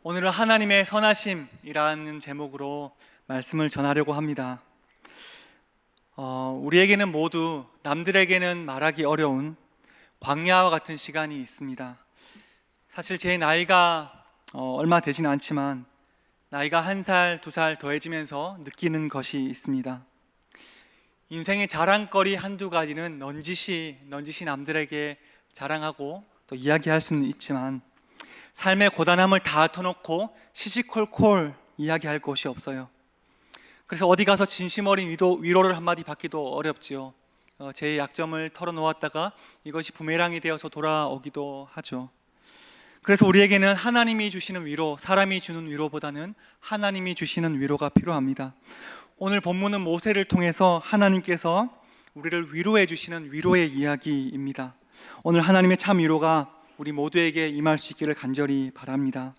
오늘은 하나님의 선하심이라는 제목으로 말씀을 전하려고 합니다. 우리에게는 모두 남들에게는 말하기 어려운 광야와 같은 시간이 있습니다. 사실 제 나이가 얼마 되지는 않지만 나이가 1살, 2살 더해지면서 느끼는 것이 있습니다. 인생의 자랑거리 한두 가지는 넌지시 남들에게 자랑하고 또 이야기할 수는 있지만 삶의 고단함을 다 터놓고 시시콜콜 이야기할 곳이 없어요. 그래서 어디 가서 진심 어린 위로를 한마디 받기도 어렵지요. 제 약점을 털어놓았다가 이것이 부메랑이 되어서 돌아오기도 하죠. 그래서 우리에게는 하나님이 주시는 위로, 사람이 주는 위로보다는 하나님이 주시는 위로가 필요합니다. 오늘 본문은 모세를 통해서 하나님께서 우리를 위로해 주시는 위로의 이야기입니다. 오늘 하나님의 참 위로가 우리 모두에게 임할 수 있기를 간절히 바랍니다.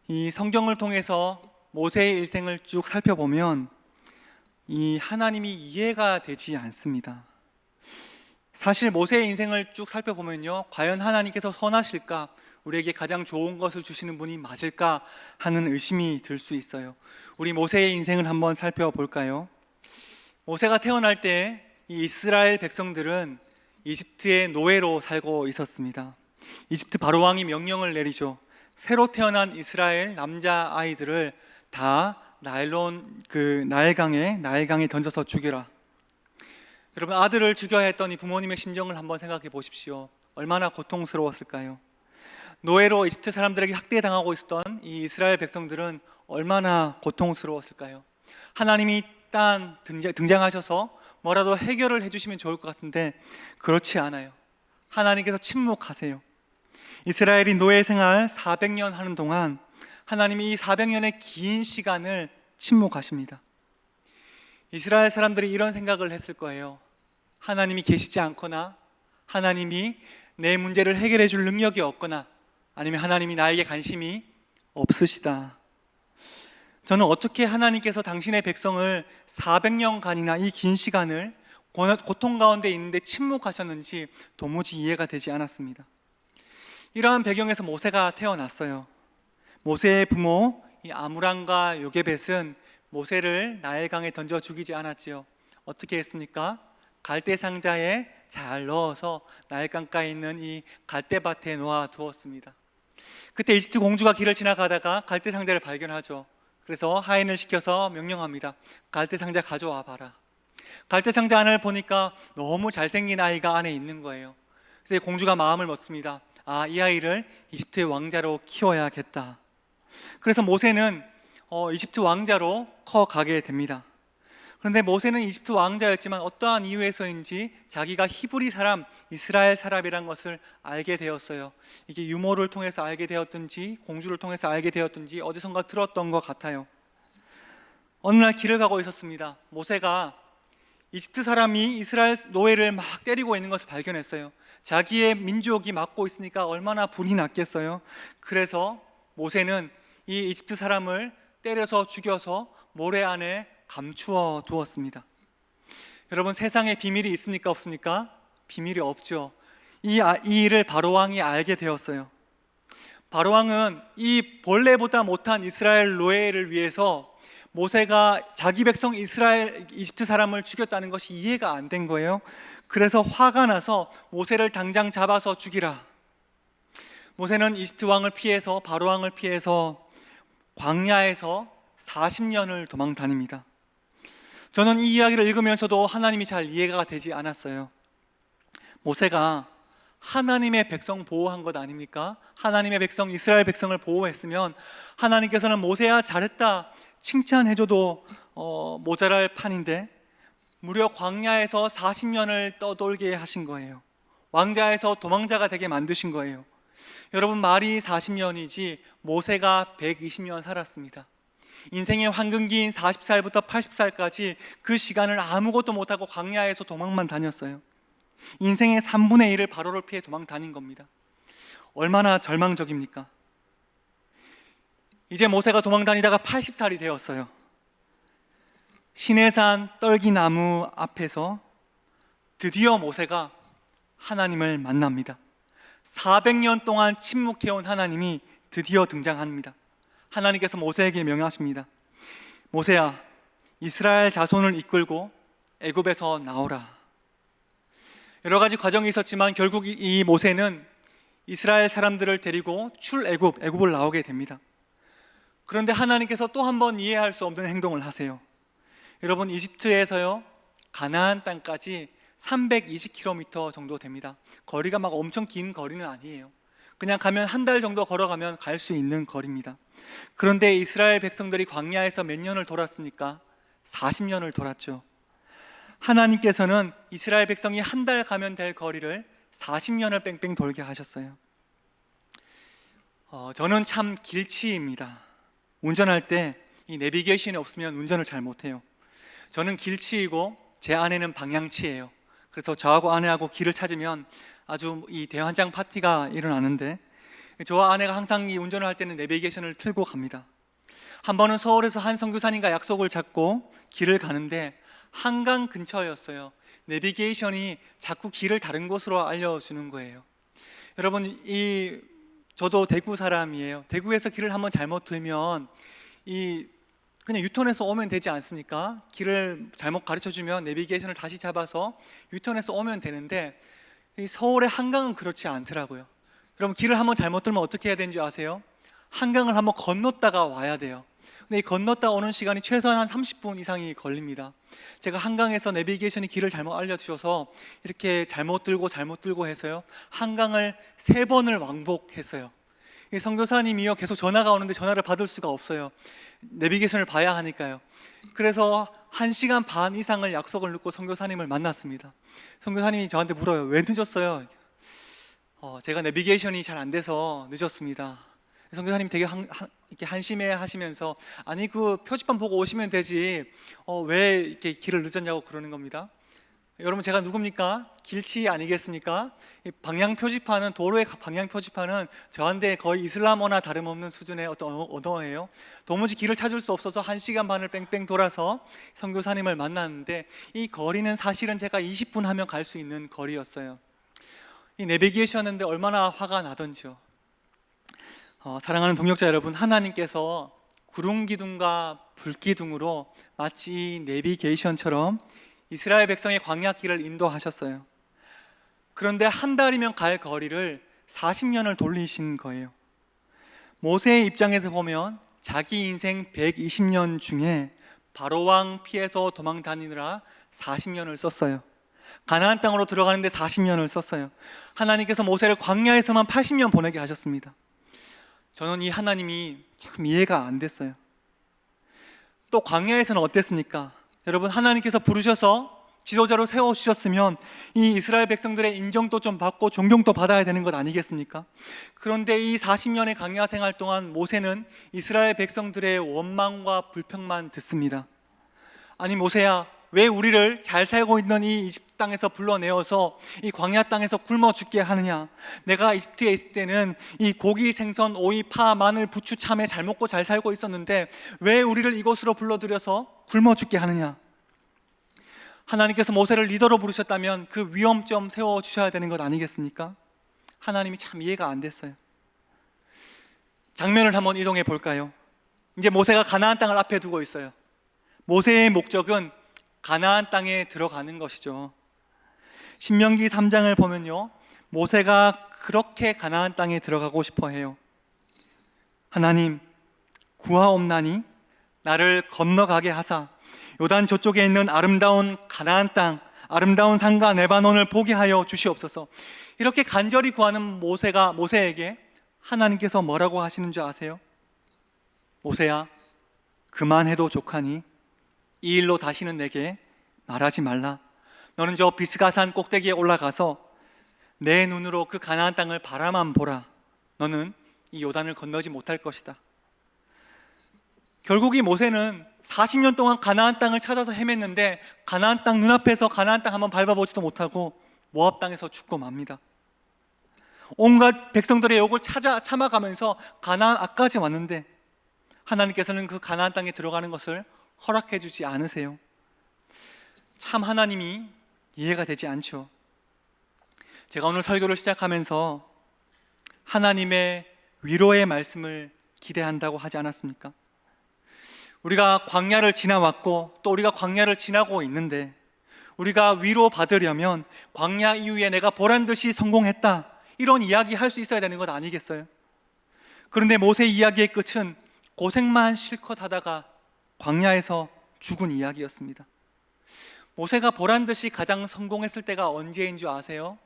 이 성경을 통해서 모세의 일생을 쭉 살펴보면 이 하나님이 이해가 되지 않습니다. 사실 모세의 인생을 쭉 살펴보면요, 과연 하나님께서 선하실까, 우리에게 가장 좋은 것을 주시는 분이 맞을까 하는 의심이 들 수 있어요. 우리 모세의 인생을 한번 살펴볼까요? 모세가 태어날 때 이 이스라엘 백성들은 이집트의 노예로 살고 있었습니다. 이집트 바로왕이 명령을 내리죠. 새로 태어난 이스라엘 남자 아이들을 다 나일강에 던져서 죽여라. 여러분, 아들을 죽여야 했더니 부모님의 심정을 한번 생각해 보십시오. 얼마나 고통스러웠을까요? 노예로 이집트 사람들에게 학대당하고 있었던 이 이스라엘 백성들은 얼마나 고통스러웠을까요? 하나님이 딱 등장하셔서 뭐라도 해결을 해주시면 좋을 것 같은데 그렇지 않아요. 하나님께서 침묵하세요. 이스라엘이 노예 생활 400년 하는 동안 하나님이 이 400년의 긴 시간을 침묵하십니다. 이스라엘 사람들이 이런 생각을 했을 거예요. 하나님이 계시지 않거나, 하나님이 내 문제를 해결해 줄 능력이 없거나, 아니면 하나님이 나에게 관심이 없으시다. 저는 어떻게 하나님께서 당신의 백성을 400년간이나 이 긴 시간을 고통 가운데 있는데 침묵하셨는지 도무지 이해가 되지 않았습니다. 이러한 배경에서 모세가 태어났어요. 모세의 부모 이 아므람과 요게벳은 모세를 나일강에 던져 죽이지 않았지요. 어떻게 했습니까? 갈대 상자에 잘 넣어서 나일강가에 있는 이 갈대밭에 놓아 두었습니다. 그때 이집트 공주가 길을 지나가다가 갈대 상자를 발견하죠. 그래서 하인을 시켜서 명령합니다. 갈대 상자 가져와 봐라. 갈대 상자 안을 보니까 너무 잘생긴 아이가 안에 있는 거예요. 그래서 공주가 마음을 먹습니다. 이 아이를 이집트의 왕자로 키워야겠다. 그래서 모세는 이집트 왕자로 커가게 됩니다. 그런데 모세는 이집트 왕자였지만 어떠한 이유에서인지 자기가 히브리 사람, 이스라엘 사람이란 것을 알게 되었어요. 이게 유모를 통해서 알게 되었든지 공주를 통해서 알게 되었든지 어디선가 들었던 것 같아요. 어느 날 길을 가고 있었습니다. 모세가 이집트 사람이 이스라엘 노예를 막 때리고 있는 것을 발견했어요. 자기의 민족이 맡고 있으니까 얼마나 분이 났겠어요. 그래서 모세는 이 이집트 사람을 때려서 죽여서 모래 안에 감추어 두었습니다. 여러분, 세상에 비밀이 있습니까? 없습니까? 비밀이 없죠. 이 일을 바로왕이 알게 되었어요. 바로왕은 이 본래보다 못한 이스라엘 노예를 위해서 모세가 자기 백성 이집트 사람을 죽였다는 것이 이해가 안 된 거예요. 그래서 화가 나서 모세를 당장 잡아서 죽이라. 모세는 이집트 왕을 피해서, 바로왕을 피해서 광야에서 40년을 도망 다닙니다. 저는 이 이야기를 읽으면서도 하나님이 잘 이해가 되지 않았어요. 모세가 하나님의 백성 보호한 것 아닙니까? 하나님의 백성, 이스라엘 백성을 보호했으면 하나님께서는 모세야 잘했다 칭찬해줘도 모자랄 판인데 무려 광야에서 40년을 떠돌게 하신 거예요. 왕자에서 도망자가 되게 만드신 거예요. 여러분, 말이 40년이지 모세가 120년 살았습니다. 인생의 황금기인 40살부터 80살까지 그 시간을 아무것도 못하고 광야에서 도망만 다녔어요. 인생의 3분의 1을 바로를 피해 도망 다닌 겁니다. 얼마나 절망적입니까? 이제 모세가 도망 다니다가 80살이 되었어요. 시내산 떨기나무 앞에서 드디어 모세가 하나님을 만납니다. 400년 동안 침묵해온 하나님이 드디어 등장합니다. 하나님께서 모세에게 명하십니다. 모세야, 이스라엘 자손을 이끌고 애굽에서 나오라. 여러 가지 과정이 있었지만 결국 이 모세는 이스라엘 사람들을 데리고 애굽을 나오게 됩니다. 그런데 하나님께서 또 한 번 이해할 수 없는 행동을 하세요. 여러분, 이집트에서요 가나안 땅까지 320km 정도 됩니다. 거리가 막 엄청 긴 거리는 아니에요. 그냥 가면 한 달 정도 걸어가면 갈 수 있는 거리입니다. 그런데 이스라엘 백성들이 광야에서 몇 년을 돌았습니까? 40년을 돌았죠. 하나님께서는 이스라엘 백성이 한 달 가면 될 거리를 40년을 뺑뺑 돌게 하셨어요. 저는 참 길치입니다. 운전할 때 이 내비게이션이 없으면 운전을 잘 못해요. 저는 길치이고 제 아내는 방향치예요. 그래서 저하고 아내하고 길을 찾으면 아주 이 대환장 파티가 일어나는데, 저와 아내가 항상 이 운전을 할 때는 내비게이션을 틀고 갑니다. 한 번은 서울에서 한 선교사님과 약속을 잡고 길을 가는데 한강 근처였어요. 내비게이션이 자꾸 길을 다른 곳으로 알려주는 거예요. 여러분, 저도 대구 사람이에요. 대구에서 길을 한번 잘못 들면 그냥 유턴해서 오면 되지 않습니까? 길을 잘못 가르쳐주면 내비게이션을 다시 잡아서 유턴해서 오면 되는데, 이 서울의 한강은 그렇지 않더라고요. 여러분, 길을 한번 잘못 들면 어떻게 해야 되는지 아세요? 한강을 한번 건넜다가 와야 돼요. 근데 이 건넜다 오는 시간이 최소한 한 30분 이상이 걸립니다. 제가 한강에서 내비게이션이 길을 잘못 알려주셔서 이렇게 잘못 들고 해서요 한강을 3번을 왕복했어요. 이 선교사님이요 계속 전화가 오는데 전화를 받을 수가 없어요. 내비게이션을 봐야 하니까요. 그래서 1시간 반 이상을 약속을 넣고 선교사님을 만났습니다. 선교사님이 저한테 물어요. 왜 늦었어요? 제가 내비게이션이 잘 안 돼서 늦었습니다. 선교사님이 되게 이렇게 한심해 하시면서, 아니 그 표지판 보고 오시면 되지 왜 이렇게 길을 늦었냐고 그러는 겁니다. 여러분, 제가 누굽니까? 길치 아니겠습니까? 방향 표지판은, 도로의 방향 표지판은 저한테 거의 이슬람어나 다름없는 수준의 어떤 언어예요. 도무지 길을 찾을 수 없어서 1시간 반을 뺑뺑 돌아서 선교사님을 만났는데, 이 거리는 사실은 제가 20분 하면 갈 수 있는 거리였어요. 이 내비게이션인데 얼마나 화가 나던지요. 사랑하는 동역자 여러분, 하나님께서 구름 기둥과 불 기둥으로 마치 내비게이션처럼 이스라엘 백성의 광야길을 인도하셨어요. 그런데 한 달이면 갈 거리를 40년을 돌리신 거예요. 모세의 입장에서 보면 자기 인생 120년 중에 바로왕 피해서 도망 다니느라 40년을 썼어요. 가나안 땅으로 들어가는데 40년을 썼어요. 하나님께서 모세를 광야에서만 80년 보내게 하셨습니다. 저는 이 하나님이 참 이해가 안 됐어요. 또 광야에서는 어땠습니까? 여러분, 하나님께서 부르셔서 지도자로 세워주셨으면 이 이스라엘 백성들의 인정도 좀 받고 존경도 받아야 되는 것 아니겠습니까? 그런데 이 40년의 광야 생활 동안 모세는 이스라엘 백성들의 원망과 불평만 듣습니다. 아니 모세야, 왜 우리를 잘 살고 있는 이 이집트 땅에서 불러내어서 이 광야 땅에서 굶어 죽게 하느냐? 내가 이집트에 있을 때는 이 고기, 생선, 오이, 파, 마늘, 부추, 참외 잘 먹고 잘 살고 있었는데 왜 우리를 이곳으로 불러들여서 굶어 죽게 하느냐? 하나님께서 모세를 리더로 부르셨다면 그 위엄점 세워주셔야 되는 것 아니겠습니까? 하나님이 참 이해가 안 됐어요. 장면을 한번 이동해 볼까요? 이제 모세가 가나안 땅을 앞에 두고 있어요. 모세의 목적은 가나안 땅에 들어가는 것이죠. 신명기 3장을 보면요, 모세가 그렇게 가나안 땅에 들어가고 싶어 해요. 하나님, 구하옵나니 나를 건너가게 하사 요단 저쪽에 있는 아름다운 가나안 땅, 아름다운 산과 레바논을 보게 하여 주시옵소서. 이렇게 간절히 구하는 모세에게 하나님께서 뭐라고 하시는 줄 아세요? 모세야, 그만해도 족하니 이 일로 다시는 내게 말하지 말라. 너는 저 비스가산 꼭대기에 올라가서 내 눈으로 그 가나안 땅을 바라만 보라. 너는 이 요단을 건너지 못할 것이다. 결국 이 모세는 40년 동안 가나안 땅을 찾아서 헤맸는데 가나안 땅 눈앞에서 가나안 땅 한번 밟아보지도 못하고 모압 땅에서 죽고 맙니다. 온갖 백성들의 욕을 참아가면서 가나안 앞까지 왔는데 하나님께서는 그 가나안 땅에 들어가는 것을 허락해 주지 않으세요. 참 하나님이 이해가 되지 않죠. 제가 오늘 설교를 시작하면서 하나님의 위로의 말씀을 기대한다고 하지 않았습니까? 우리가 광야를 지나왔고 또 우리가 광야를 지나고 있는데, 우리가 위로받으려면 광야 이후에 내가 보란듯이 성공했다, 이런 이야기 할 수 있어야 되는 것 아니겠어요? 그런데 모세 이야기의 끝은 고생만 실컷 하다가 광야에서 죽은 이야기였습니다. 모세가 보란듯이 가장 성공했을 때가 언제인 줄 아세요?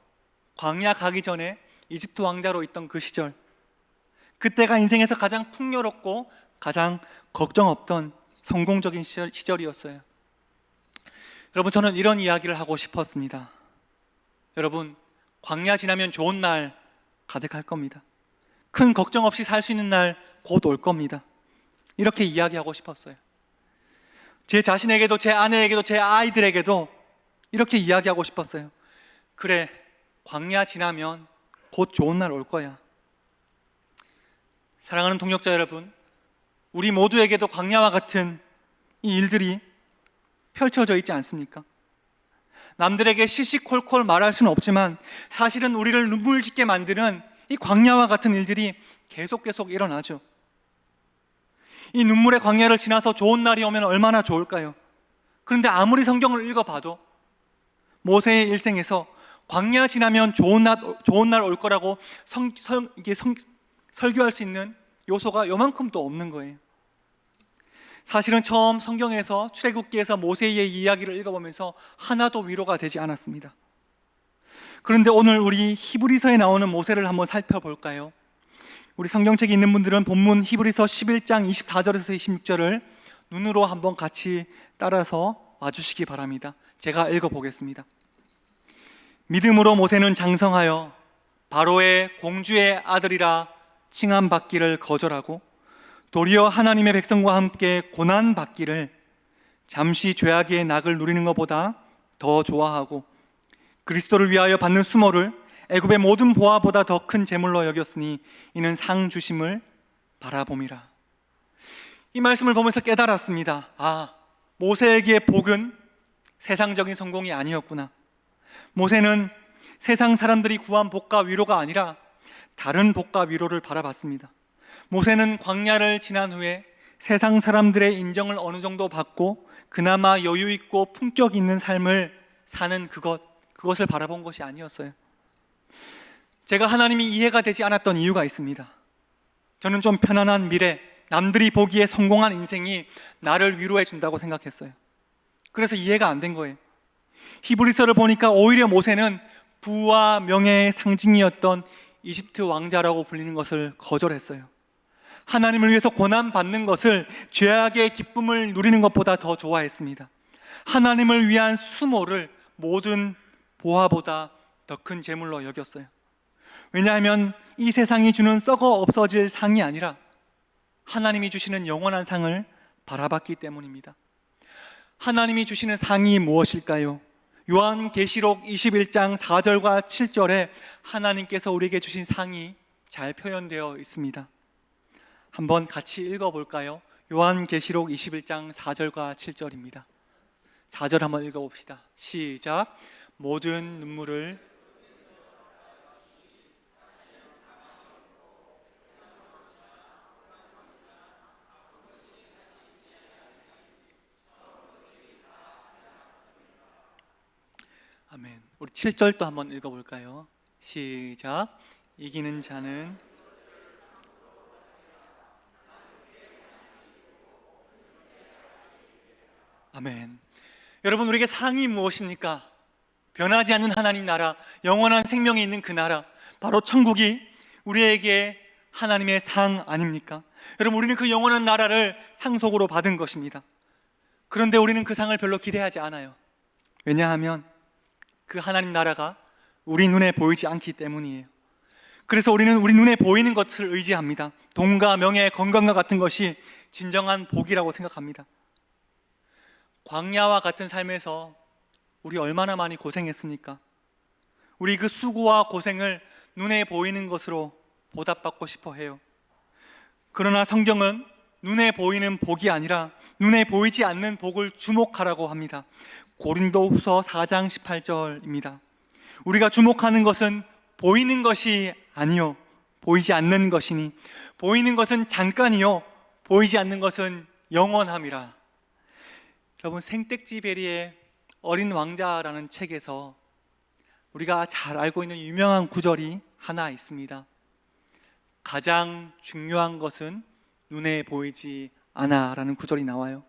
광야 가기 전에 이집트 왕자로 있던 그 시절, 그때가 인생에서 가장 풍요롭고 가장 걱정 없던 성공적인 시절이었어요. 여러분, 저는 이런 이야기를 하고 싶었습니다. 여러분, 광야 지나면 좋은 날 가득할 겁니다. 큰 걱정 없이 살 수 있는 날 곧 올 겁니다. 이렇게 이야기하고 싶었어요. 제 자신에게도, 제 아내에게도, 제 아이들에게도 이렇게 이야기하고 싶었어요. 그래, 광야 지나면 곧 좋은 날 올 거야. 사랑하는 동역자 여러분, 우리 모두에게도 광야와 같은 이 일들이 펼쳐져 있지 않습니까? 남들에게 시시콜콜 말할 수는 없지만 사실은 우리를 눈물 짓게 만드는 이 광야와 같은 일들이 계속 일어나죠. 이 눈물의 광야를 지나서 좋은 날이 오면 얼마나 좋을까요? 그런데 아무리 성경을 읽어봐도 모세의 일생에서 광야 지나면 좋은 날 올 거라고 설교할 수 있는 요소가 요만큼도 없는 거예요. 사실은 처음 성경에서 출애굽기에서 모세의 이야기를 읽어보면서 하나도 위로가 되지 않았습니다. 그런데 오늘 우리 히브리서에 나오는 모세를 한번 살펴볼까요? 우리 성경책이 있는 분들은 본문 히브리서 11장 24절에서 26절을 눈으로 한번 같이 따라서 와주시기 바랍니다. 제가 읽어보겠습니다. 믿음으로 모세는 장성하여 바로의 공주의 아들이라 칭함받기를 거절하고 도리어 하나님의 백성과 함께 고난받기를 잠시 죄악의 낙을 누리는 것보다 더 좋아하고 그리스도를 위하여 받는 수모를 애굽의 모든 보화보다 더 큰 재물로 여겼으니 이는 상 주심을 바라봄이라. 이 말씀을 보면서 깨달았습니다. 아, 모세에게 복은 세상적인 성공이 아니었구나. 모세는 세상 사람들이 구한 복과 위로가 아니라 다른 복과 위로를 바라봤습니다. 모세는 광야를 지난 후에 세상 사람들의 인정을 어느 정도 받고 그나마 여유 있고 품격 있는 삶을 사는 그것을 바라본 것이 아니었어요. 제가 하나님이 이해가 되지 않았던 이유가 있습니다. 저는 좀 편안한 미래, 남들이 보기에 성공한 인생이 나를 위로해 준다고 생각했어요. 그래서 이해가 안 된 거예요. 히브리서를 보니까 오히려 모세는 부와 명예의 상징이었던 이집트 왕자라고 불리는 것을 거절했어요. 하나님을 위해서 고난받는 것을 죄악의 기쁨을 누리는 것보다 더 좋아했습니다. 하나님을 위한 수모를 모든 보화보다 더 큰 재물로 여겼어요. 왜냐하면 이 세상이 주는 썩어 없어질 상이 아니라 하나님이 주시는 영원한 상을 바라봤기 때문입니다. 하나님이 주시는 상이 무엇일까요? 요한계시록 21장 4절과 7절에 하나님께서 우리에게 주신 상이 잘 표현되어 있습니다. 한번 같이 읽어볼까요? 요한계시록 21장 4절과 7절입니다. 4절 한번 읽어봅시다. 시작. 모든 눈물을 아멘. 우리 7절도 한번 읽어볼까요? 시작. 이기는 자는 아멘. 여러분, 우리에게 상이 무엇입니까? 변하지 않는 하나님 나라, 영원한 생명이 있는 그 나라, 바로 천국이 우리에게 하나님의 상 아닙니까? 여러분, 우리는 그 영원한 나라를 상속으로 받은 것입니다. 그런데 우리는 그 상을 별로 기대하지 않아요. 왜냐하면 그 하나님 나라가 우리 눈에 보이지 않기 때문이에요. 그래서 우리는 우리 눈에 보이는 것을 의지합니다. 돈과 명예, 건강과 같은 것이 진정한 복이라고 생각합니다. 광야와 같은 삶에서 우리 얼마나 많이 고생했습니까? 우리 그 수고와 고생을 눈에 보이는 것으로 보답받고 싶어 해요. 그러나 성경은 눈에 보이는 복이 아니라 눈에 보이지 않는 복을 주목하라고 합니다. 고린도후서 4장 18절입니다. 우리가 주목하는 것은 보이는 것이 아니요 보이지 않는 것이니 보이는 것은 잠깐이요 보이지 않는 것은 영원함이라. 여러분, 생텍쥐 베리의 어린 왕자라는 책에서 우리가 잘 알고 있는 유명한 구절이 하나 있습니다. 가장 중요한 것은 눈에 보이지 않아 라는 구절이 나와요.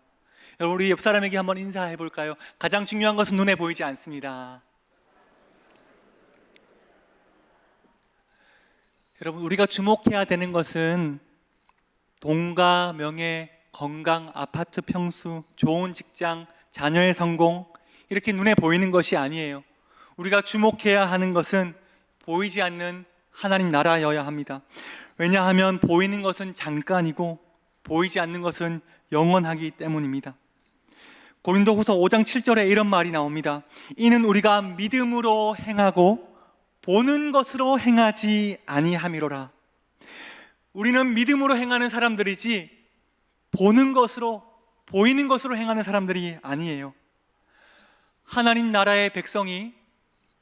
여러분, 우리 옆 사람에게 한번 인사해 볼까요? 가장 중요한 것은 눈에 보이지 않습니다. 여러분, 우리가 주목해야 되는 것은 돈과 명예, 건강, 아파트 평수, 좋은 직장, 자녀의 성공, 이렇게 눈에 보이는 것이 아니에요. 우리가 주목해야 하는 것은 보이지 않는 하나님 나라여야 합니다. 왜냐하면 보이는 것은 잠깐이고 보이지 않는 것은 영원하기 때문입니다. 고린도후서 5장 7절에 이런 말이 나옵니다. 이는 우리가 믿음으로 행하고 보는 것으로 행하지 아니함이로라. 우리는 믿음으로 행하는 사람들이지 보는 것으로, 보이는 것으로 행하는 사람들이 아니에요. 하나님 나라의 백성이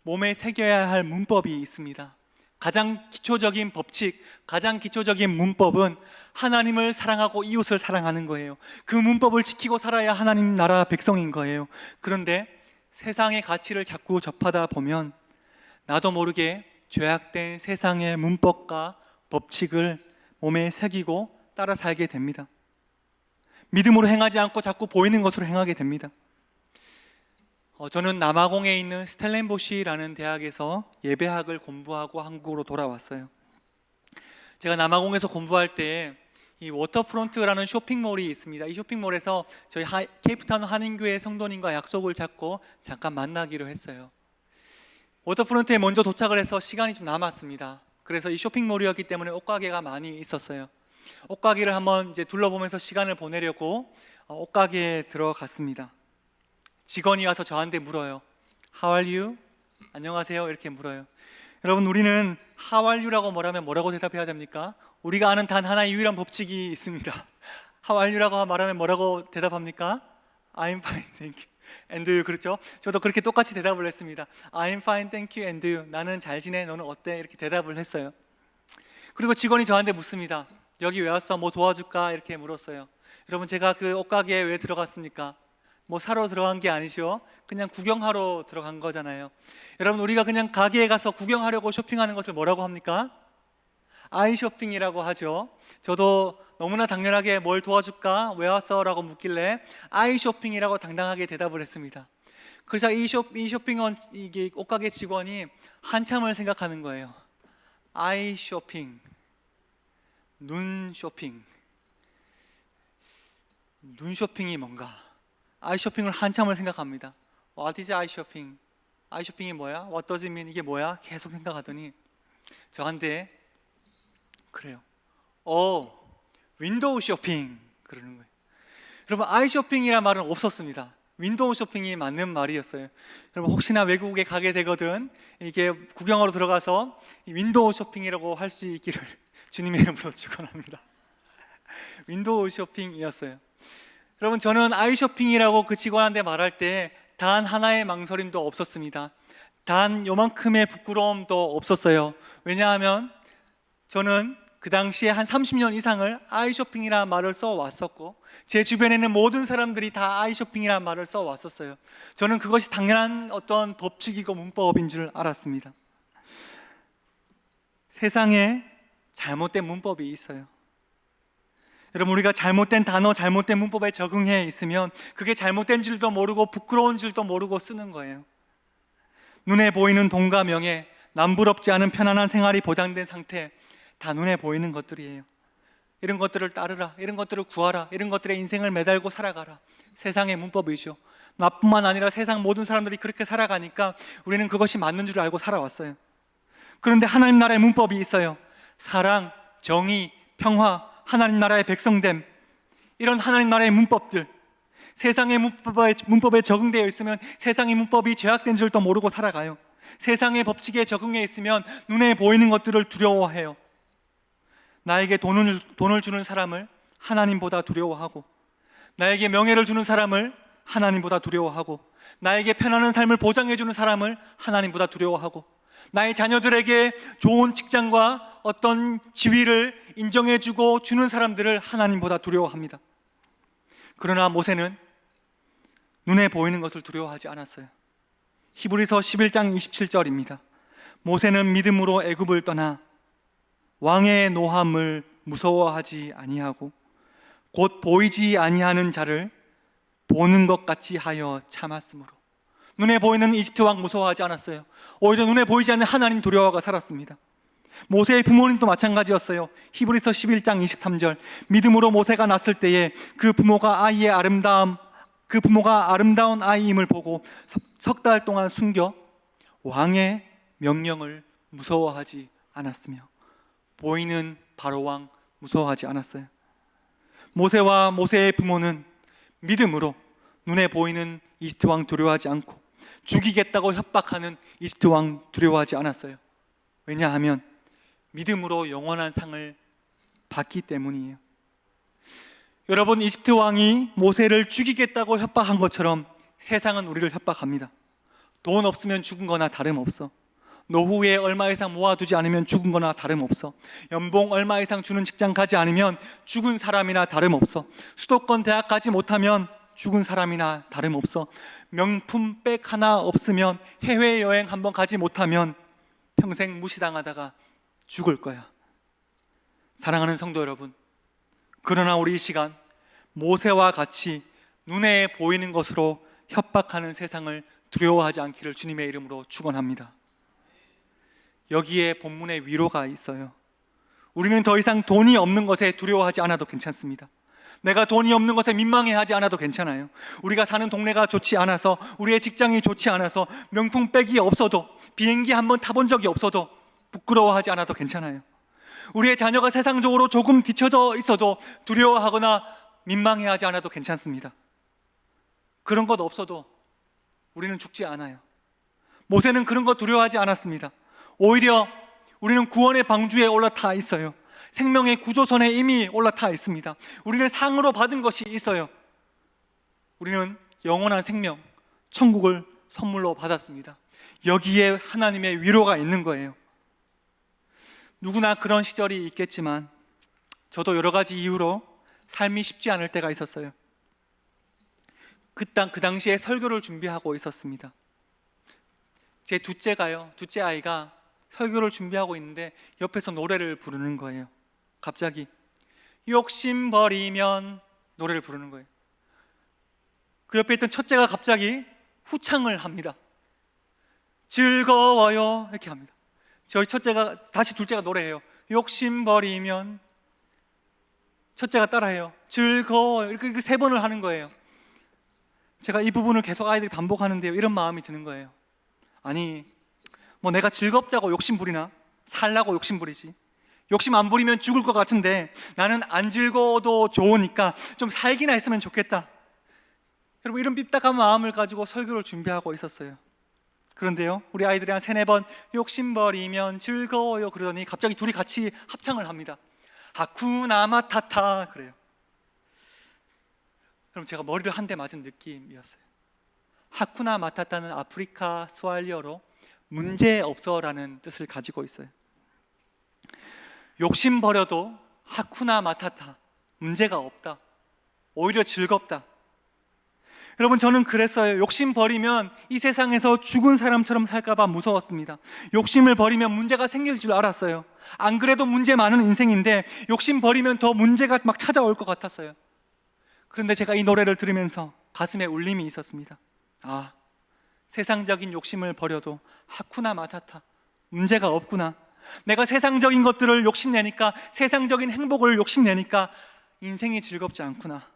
몸에 새겨야 할 문법이 있습니다. 가장 기초적인 법칙, 가장 기초적인 문법은 하나님을 사랑하고 이웃을 사랑하는 거예요. 그 문법을 지키고 살아야 하나님 나라 백성인 거예요. 그런데 세상의 가치를 자꾸 접하다 보면 나도 모르게 죄악된 세상의 문법과 법칙을 몸에 새기고 따라 살게 됩니다. 믿음으로 행하지 않고 자꾸 보이는 것으로 행하게 됩니다. 저는 남아공에 있는 스텔렌보시라는 대학에서 예배학을 공부하고 한국으로 돌아왔어요. 제가 남아공에서 공부할 때 이 워터프론트라는 쇼핑몰이 있습니다. 이 쇼핑몰에서 저희 케이프타운 한인교회 성도님과 약속을 잡고 잠깐 만나기로 했어요. 워터프론트에 먼저 도착을 해서 시간이 좀 남았습니다. 그래서 이 쇼핑몰이었기 때문에 옷가게가 많이 있었어요. 옷가게를 한번 이제 둘러보면서 시간을 보내려고 옷가게에 들어갔습니다. 직원이 와서 저한테 물어요. How are you? 안녕하세요. 이렇게 물어요. 여러분, 우리는 How are you라고 말하면 뭐라고 대답해야 됩니까? 우리가 아는 단 하나의 유일한 법칙이 있습니다. How are you라고 말하면 뭐라고 대답합니까? I'm fine, thank you. And you, 그렇죠? 저도 그렇게 똑같이 대답을 했습니다. I'm fine, thank you. And you. 나는 잘 지내, 너는 어때? 이렇게 대답을 했어요. 그리고 직원이 저한테 묻습니다. 여기 왜 왔어? 뭐 도와줄까? 이렇게 물었어요. 여러분, 제가 그 옷가게에 왜 들어갔습니까? 뭐 사러 들어간 게 아니죠. 그냥 구경하러 들어간 거잖아요. 여러분, 우리가 그냥 가게에 가서 구경하려고 쇼핑하는 것을 뭐라고 합니까? 아이쇼핑이라고 하죠. 저도 너무나 당연하게 뭘 도와줄까? 왜 왔어? 라고 묻길래 아이쇼핑이라고 당당하게 대답을 했습니다. 그래서 이 쇼핑원, 이게 옷가게 직원이 한참을 생각하는 거예요. 아이쇼핑, 눈 쇼핑. 눈 쇼핑이 뭔가? 아이쇼핑을 한참을 생각합니다. What is eye shopping? 아이쇼핑이 뭐야? What does it mean? 이게 뭐야? 계속 생각하더니 저한테 그래요. 윈도우 쇼핑 그러는 거예요. 여러분, 아이쇼핑이란 말은 없었습니다. 윈도우 쇼핑이 맞는 말이었어요. 여러분, 혹시나 외국에 가게 되거든 이게 구경하러 들어가서 윈도우 쇼핑이라고 할 수 있기를 주님의 이름으로 축원합니다. 윈도우 쇼핑이었어요. 여러분, 저는 아이쇼핑이라고 그 직원한테 말할 때 단 하나의 망설임도 없었습니다. 단 요만큼의 부끄러움도 없었어요. 왜냐하면 저는 그 당시에 한 30년 이상을 아이쇼핑이라는 말을 써왔었고 제 주변에는 모든 사람들이 다 아이쇼핑이라는 말을 써왔었어요. 저는 그것이 당연한 어떤 법칙이고 문법인 줄 알았습니다. 세상에 잘못된 문법이 있어요. 여러분, 우리가 잘못된 단어, 잘못된 문법에 적응해 있으면 그게 잘못된 줄도 모르고 부끄러운 줄도 모르고 쓰는 거예요. 눈에 보이는 돈과 명예, 남부럽지 않은 편안한 생활이 보장된 상태, 다 눈에 보이는 것들이에요. 이런 것들을 따르라, 이런 것들을 구하라, 이런 것들에 인생을 매달고 살아가라. 세상의 문법이죠. 나뿐만 아니라 세상 모든 사람들이 그렇게 살아가니까 우리는 그것이 맞는 줄 알고 살아왔어요. 그런데 하나님 나라의 문법이 있어요. 사랑, 정의, 평화, 하나님 나라의 백성됨, 이런 하나님 나라의 문법들, 세상의 문법에 적응되어 있으면 세상의 문법이 죄악된 줄도 모르고 살아가요. 세상의 법칙에 적응해 있으면 눈에 보이는 것들을 두려워해요. 나에게 돈을 주는 사람을 하나님보다 두려워하고, 나에게 명예를 주는 사람을 하나님보다 두려워하고, 나에게 편안한 삶을 보장해 주는 사람을 하나님보다 두려워하고, 나의 자녀들에게 좋은 직장과 어떤 지위를 인정해주고 주는 사람들을 하나님보다 두려워합니다. 그러나 모세는 눈에 보이는 것을 두려워하지 않았어요. 히브리서 11장 27절입니다. 모세는 믿음으로 애굽을 떠나 왕의 노함을 무서워하지 아니하고 곧 보이지 아니하는 자를 보는 것 같이 하여 참았으므로. 눈에 보이는 이집트 왕 무서워하지 않았어요. 오히려 눈에 보이지 않는 하나님 두려워하고 살았습니다. 모세의 부모님도 마찬가지였어요. 히브리서 11장 23절, 믿음으로 모세가 낳았을 때에 그 부모가 아름다운 아이임을 보고 석 달 동안 숨겨 왕의 명령을 무서워하지 않았으며 보이는 바로 왕 무서워하지 않았어요. 모세와 모세의 부모는 믿음으로 눈에 보이는 이집트 왕 두려워하지 않고 죽이겠다고 협박하는 이집트 왕 두려워하지 않았어요. 왜냐하면 믿음으로 영원한 상을 받기 때문이에요. 여러분, 이집트 왕이 모세를 죽이겠다고 협박한 것처럼 세상은 우리를 협박합니다. 돈 없으면 죽은 거나 다름없어. 노후에 얼마 이상 모아두지 않으면 죽은 거나 다름없어. 연봉 얼마 이상 주는 직장 가지 않으면 죽은 사람이나 다름없어. 수도권 대학 가지 못하면 죽은 사람이나 다름없어. 명품 백 하나 없으면 해외여행 한번 가지 못하면 평생 무시당하다가 죽을 거야. 사랑하는 성도 여러분, 그러나 우리 이 시간 모세와 같이 눈에 보이는 것으로 협박하는 세상을 두려워하지 않기를 주님의 이름으로 축원합니다. 여기에 본문의 위로가 있어요. 우리는 더 이상 돈이 없는 것에 두려워하지 않아도 괜찮습니다. 내가 돈이 없는 것에 민망해하지 않아도 괜찮아요. 우리가 사는 동네가 좋지 않아서, 우리의 직장이 좋지 않아서, 명품백이 없어도, 비행기 한번 타본 적이 없어도 부끄러워하지 않아도 괜찮아요. 우리의 자녀가 세상적으로 조금 뒤처져 있어도 두려워하거나 민망해하지 않아도 괜찮습니다. 그런 것 없어도 우리는 죽지 않아요. 모세는 그런 거 두려워하지 않았습니다. 오히려 우리는 구원의 방주에 올라타 있어요. 생명의 구조선에 이미 올라타 있습니다. 우리는 상으로 받은 것이 있어요. 우리는 영원한 생명, 천국을 선물로 받았습니다. 여기에 하나님의 위로가 있는 거예요. 누구나 그런 시절이 있겠지만 저도 여러 가지 이유로 삶이 쉽지 않을 때가 있었어요. 그 당시에 설교를 준비하고 있었습니다. 제 둘째 아이가 설교를 준비하고 있는데 옆에서 노래를 부르는 거예요. 갑자기 욕심 버리면 노래를 부르는 거예요. 그 옆에 있던 첫째가 갑자기 후창을 합니다. 즐거워요 이렇게 합니다. 저희 첫째가 다시 둘째가 노래해요. 욕심 버리면. 첫째가 따라해요. 즐거워요. 이렇게 세 번을 하는 거예요. 제가 이 부분을 계속 아이들이 반복하는데요, 이런 마음이 드는 거예요. 아니, 뭐 내가 즐겁자고 욕심 부리나? 살라고 욕심 부리지. 욕심 안 부리면 죽을 것 같은데 나는 안 즐거워도 좋으니까 좀 살기나 했으면 좋겠다. 여러분, 이런 삐딱한 마음을 가지고 설교를 준비하고 있었어요. 그런데요, 우리 아이들이 한 3-4번 욕심 버리면 즐거워요 그러더니 갑자기 둘이 같이 합창을 합니다. 하쿠나 마타타 그래요. 그럼 제가 머리를 한 대 맞은 느낌이었어요. 하쿠나 마타타는 아프리카 스왈리어로 문제 없어라는 뜻을 가지고 있어요. 욕심 버려도 하쿠나 마타타, 문제가 없다, 오히려 즐겁다. 여러분, 저는 그랬어요. 욕심 버리면 이 세상에서 죽은 사람처럼 살까봐 무서웠습니다. 욕심을 버리면 문제가 생길 줄 알았어요. 안 그래도 문제 많은 인생인데 욕심 버리면 더 문제가 막 찾아올 것 같았어요. 그런데 제가 이 노래를 들으면서 가슴에 울림이 있었습니다. 아, 세상적인 욕심을 버려도 하쿠나 마타타, 문제가 없구나. 내가 세상적인 것들을 욕심내니까, 세상적인 행복을 욕심내니까 인생이 즐겁지 않구나.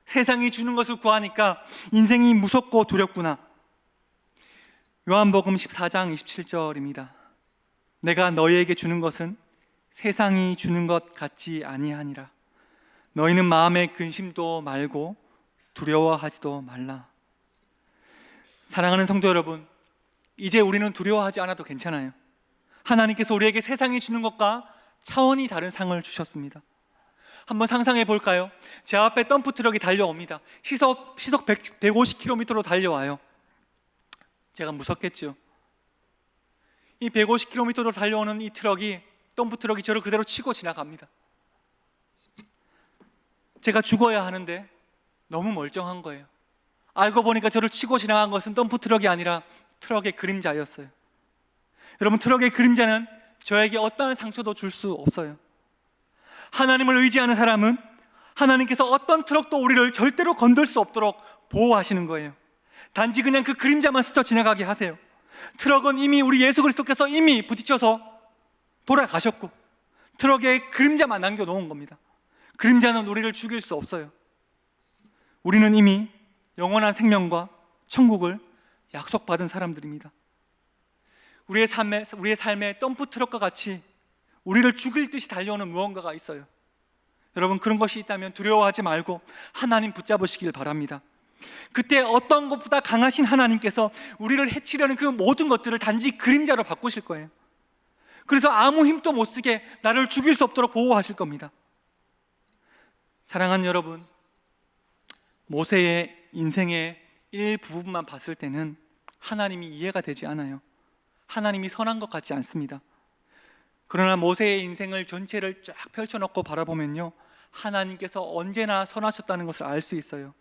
세상이 주는 것을 구하니까 인생이 무섭고 두렵구나. 요한복음 14장 27절입니다. 내가 너희에게 주는 것은 세상이 주는 것 같지 아니하니라. 너희는 마음에 근심도 말고 두려워하지도 말라. 사랑하는 성도 여러분, 이제 우리는 두려워하지 않아도 괜찮아요. 하나님께서 우리에게 세상이 주는 것과 차원이 다른 상을 주셨습니다. 한번 상상해 볼까요? 제 앞에 덤프트럭이 달려옵니다. 시속 150km로 달려와요. 제가 무섭겠죠. 이 150km로 달려오는 이 트럭이, 덤프 트럭이 저를 그대로 치고 지나갑니다. 제가 죽어야 하는데 너무 멀쩡한 거예요. 알고 보니까 저를 치고 지나간 것은 덤프 트럭이 아니라 트럭의 그림자였어요. 여러분, 트럭의 그림자는 저에게 어떠한 상처도 줄 수 없어요. 하나님을 의지하는 사람은 하나님께서 어떤 트럭도 우리를 절대로 건들 수 없도록 보호하시는 거예요. 단지 그냥 그 그림자만 스쳐 지나가게 하세요. 트럭은 이미 우리 예수 그리스도께서 이미 부딪혀서 돌아가셨고 트럭에 그림자만 남겨놓은 겁니다. 그림자는 우리를 죽일 수 없어요. 우리는 이미 영원한 생명과 천국을 약속받은 사람들입니다. 우리의 삶에 덤프 트럭과 같이 우리를 죽일 듯이 달려오는 무언가가 있어요. 여러분, 그런 것이 있다면 두려워하지 말고 하나님 붙잡으시길 바랍니다. 그때 어떤 것보다 강하신 하나님께서 우리를 해치려는 그 모든 것들을 단지 그림자로 바꾸실 거예요. 그래서 아무 힘도 못 쓰게 나를 죽일 수 없도록 보호하실 겁니다. 사랑하는 여러분, 모세의 인생의 일부분만 봤을 때는 하나님이 이해가 되지 않아요. 하나님이 선한 것 같지 않습니다. 그러나 모세의 인생을 전체를 쫙 펼쳐놓고 바라보면요, 하나님께서 언제나 선하셨다는 것을 알 수 있어요.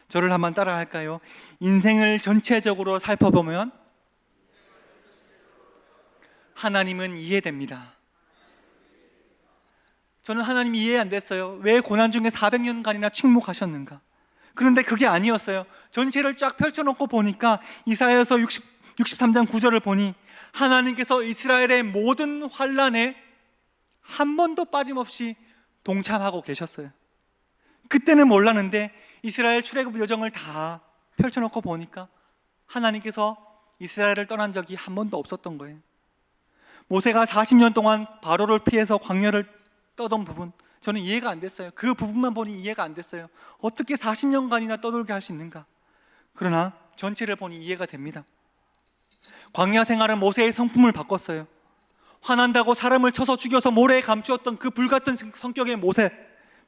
저를 한번 따라 할까요? 인생을 전체적으로 살펴보면 하나님은 이해됩니다. 저는 하나님이 이해 안 됐어요. 왜 고난 중에 400년간이나 침묵하셨는가? 그런데 그게 아니었어요. 전체를 쫙 펼쳐놓고 보니까 이사야서 63장 9절을 보니 하나님께서 이스라엘의 모든 환난에 한 번도 빠짐없이 동참하고 계셨어요. 그때는 몰랐는데 이스라엘 출애굽 여정을 다 펼쳐놓고 보니까 하나님께서 이스라엘을 떠난 적이 한 번도 없었던 거예요. 모세가 40년 동안 바로를 피해서 광야를 떠던 부분, 저는 이해가 안 됐어요. 그 부분만 보니 이해가 안 됐어요. 어떻게 40년간이나 떠돌게 할 수 있는가? 그러나 전체를 보니 이해가 됩니다. 광야 생활은 모세의 성품을 바꿨어요. 화난다고 사람을 쳐서 죽여서 모래에 감추었던 그 불같은 성격의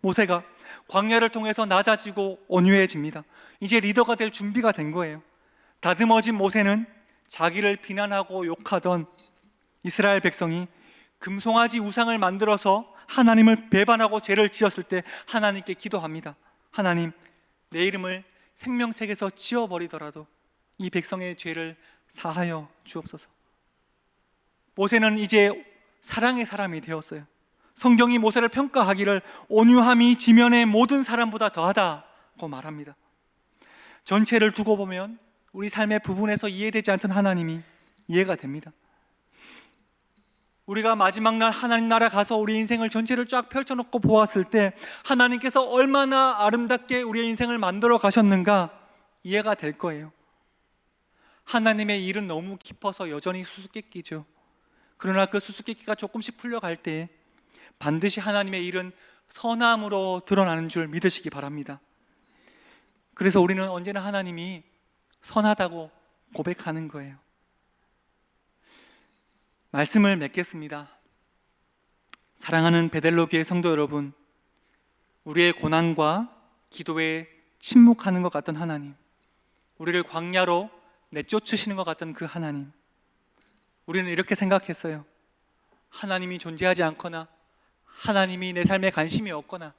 모세가 광야를 통해서 낮아지고 온유해집니다. 이제 리더가 될 준비가 된 거예요. 다듬어진 모세는 자기를 비난하고 욕하던 이스라엘 백성이 금송아지 우상을 만들어서 하나님을 배반하고 죄를 지었을 때 하나님께 기도합니다. 하나님, 내 이름을 생명책에서 지워버리더라도 이 백성의 죄를 사하여 주옵소서. 모세는 이제 사랑의 사람이 되었어요. 성경이 모세를 평가하기를 온유함이 지면의 모든 사람보다 더하다고 말합니다. 전체를 두고 보면 우리 삶의 부분에서 이해되지 않던 하나님이 이해가 됩니다. 우리가 마지막 날 하나님 나라 가서 우리 인생을 전체를 쫙 펼쳐놓고 보았을 때 하나님께서 얼마나 아름답게 우리의 인생을 만들어 가셨는가 이해가 될 거예요. 하나님의 일은 너무 깊어서 여전히 수수께끼죠. 그러나 그 수수께끼가 조금씩 풀려갈 때 반드시 하나님의 일은 선함으로 드러나는 줄 믿으시기 바랍니다. 그래서 우리는 언제나 하나님이 선하다고 고백하는 거예요. 말씀을 맺겠습니다. 사랑하는 베델로 교회 성도 여러분, 우리의 고난과 기도에 침묵하는 것 같던 하나님, 우리를 광야로 내쫓으시는 것 같던 그 하나님, 우리는 이렇게 생각했어요. 하나님이 존재하지 않거나 하나님이 내 삶에 관심이 없거나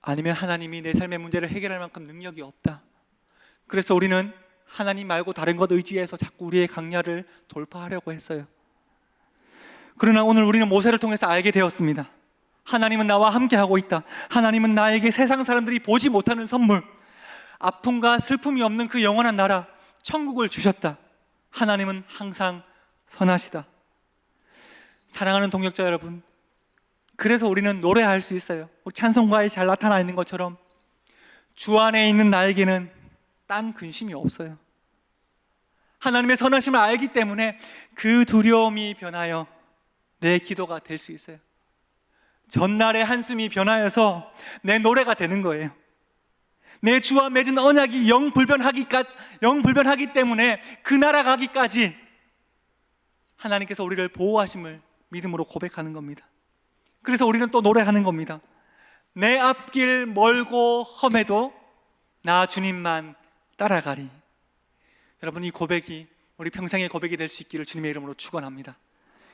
아니면 하나님이 내 삶의 문제를 해결할 만큼 능력이 없다. 그래서 우리는 하나님 말고 다른 것 의지해서 자꾸 우리의 광야를 돌파하려고 했어요. 그러나 오늘 우리는 모세를 통해서 알게 되었습니다. 하나님은 나와 함께하고 있다. 하나님은 나에게 세상 사람들이 보지 못하는 선물, 아픔과 슬픔이 없는 그 영원한 나라 천국을 주셨다. 하나님은 항상 선하시다. 사랑하는 동역자 여러분, 그래서 우리는 노래할 수 있어요. 찬송가에 잘 나타나 있는 것처럼 주 안에 있는 나에게는 딴 근심이 없어요. 하나님의 선하심을 알기 때문에 그 두려움이 변하여 내 기도가 될 수 있어요. 전날의 한숨이 변하여서 내 노래가 되는 거예요. 내 주와 맺은 언약이 영불변하기 때문에 그 나라 가기까지 하나님께서 우리를 보호하심을 믿음으로 고백하는 겁니다. 그래서 우리는 또 노래하는 겁니다. 내 앞길 멀고 험해도 나 주님만 따라가리. 여러분, 이 고백이 우리 평생의 고백이 될 수 있기를 주님의 이름으로 축원합니다.